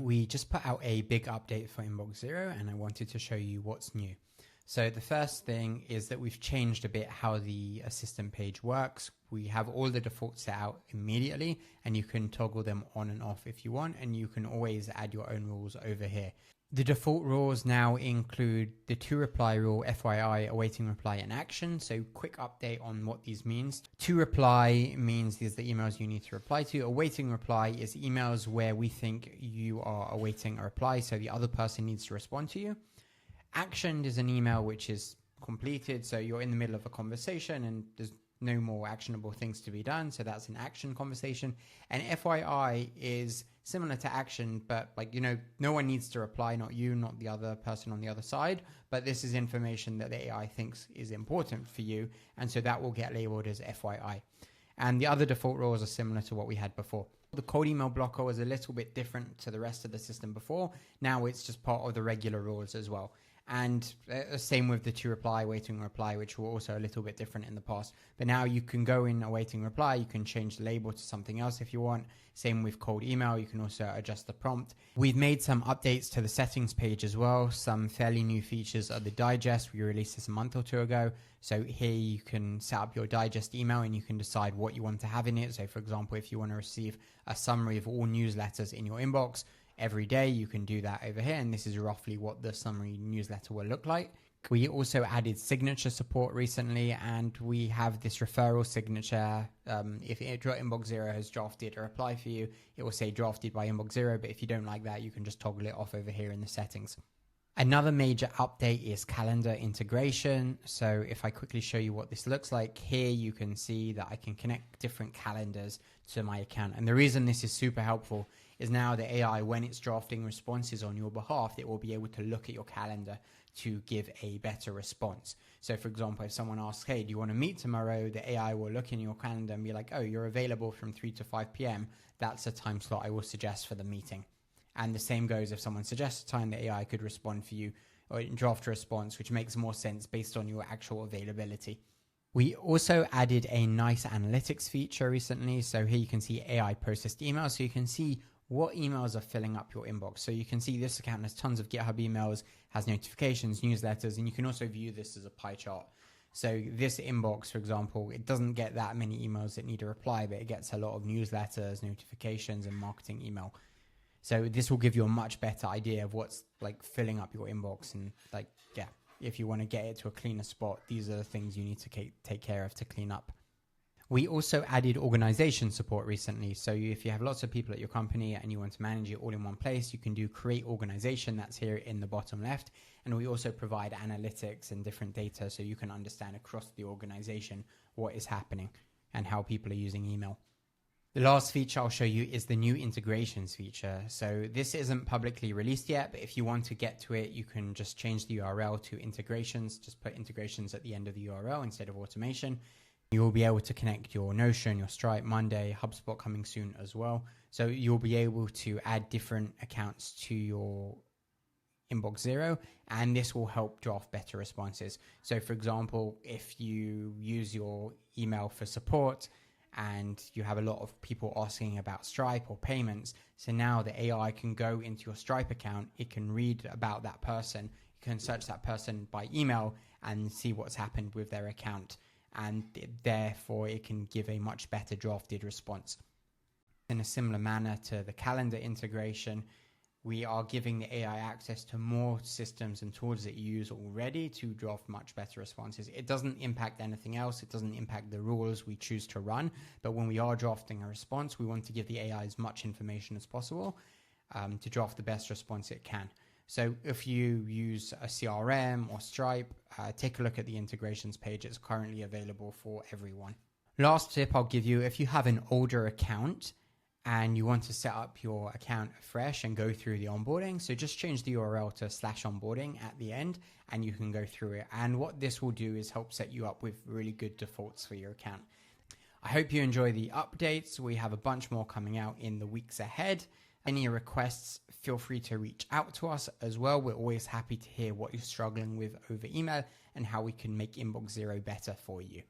We just put out a big update for Inbox Zero and I wanted to show you what's new. So the first thing is that we've changed a bit how the assistant page works. We have all the defaults set out immediately and you can toggle them on and off if you want, and you can always add your own rules over here. The default rules now include the to reply rule, FYI, awaiting reply and action. So quick update on what these means. To reply means these are the emails you need to reply to. Awaiting reply is emails where we think you are awaiting a reply, so the other person needs to respond to you. Action is an email which is completed, so you're in the middle of a conversation and there's no more actionable things to be done, so that's an action conversation. And FYI is similar to action, but no one needs to reply, not you, not the other person on the other side, but this is information that the AI thinks is important for you, and so that will get labeled as FYI. And the other default rules are similar to what we had before. The cold email blocker was a little bit different to the rest of the system before. Now it's just part of the regular rules as well. And same with the to reply, awaiting reply, which were also a little bit different in the past. But now you can go in awaiting reply, you can change the label to something else if you want. Same with cold email, you can also adjust the prompt. We've made some updates to the settings page as well. Some fairly new features are the digest. We released this a month or two ago. So here you can set up your digest email and you can decide what you want to have in it. So for example, if you want to receive a summary of all newsletters in your inbox every day, you can do that over here, and this is roughly what the summary newsletter will look like. We also added signature support recently, and we have this referral signature. If Inbox Zero has drafted a reply for you, it will say drafted by Inbox Zero, but if you don't like that, you can just toggle it off over here in the settings. Another major update is calendar integration. So if I quickly show you what this looks like, here you can see that I can connect different calendars to my account. And the reason this is super helpful is now the AI, when it's drafting responses on your behalf, it will be able to look at your calendar to give a better response. So for example, if someone asks, hey, do you want to meet tomorrow? The AI will look in your calendar and be like, oh, you're available from 3 to 5 p.m. That's a time slot I will suggest for the meeting. And the same goes if someone suggests a time, the AI could respond for you or draft a response, which makes more sense based on your actual availability. We also added a nice analytics feature recently. So here you can see AI processed emails. So you can see what emails are filling up your inbox. So you can see this account has tons of GitHub emails, has notifications, newsletters, and you can also view this as a pie chart. So this inbox, for example, it doesn't get that many emails that need a reply, but it gets a lot of newsletters, notifications, and marketing email. So this will give you a much better idea of what's filling up your inbox, and if you want to get it to a cleaner spot, these are the things you need to take care of to clean up. We also added organization support recently. So if you have lots of people at your company and you want to manage it all in one place, you can do create organization. That's here in the bottom left. And we also provide analytics and different data so you can understand across the organization what is happening and how people are using email. The last feature I'll show you is the new integrations feature. So this isn't publicly released yet, but if you want to get to it, you can just change the URL to integrations. Just put integrations at the end of the URL instead of automation. You'll be able to connect your Notion, your Stripe, Monday, HubSpot coming soon as well. So you'll be able to add different accounts to your Inbox Zero, and this will help draft better responses. So for example, if you use your email for support and you have a lot of people asking about Stripe or payments, so now the AI can go into your Stripe account, it can read about that person, you can search that person by email and see what's happened with their account. And therefore it can give a much better drafted response. In a similar manner to the calendar integration, we are giving the AI access to more systems and tools that you use already to draft much better responses. It doesn't impact anything else. It doesn't impact the rules we choose to run. But when we are drafting a response, we want to give the AI as much information as possible to draft the best response it can. So if you use a CRM or Stripe, take a look at the integrations page. It's currently available for everyone. Last tip I'll give you, if you have an older account and you want to set up your account afresh and go through the onboarding, so just change the URL to /onboarding at the end and you can go through it. And what this will do is help set you up with really good defaults for your account. I hope you enjoy the updates. We have a bunch more coming out in the weeks ahead. Any requests, feel free to reach out to us as well. We're always happy to hear what you're struggling with over email and how we can make Inbox Zero better for you.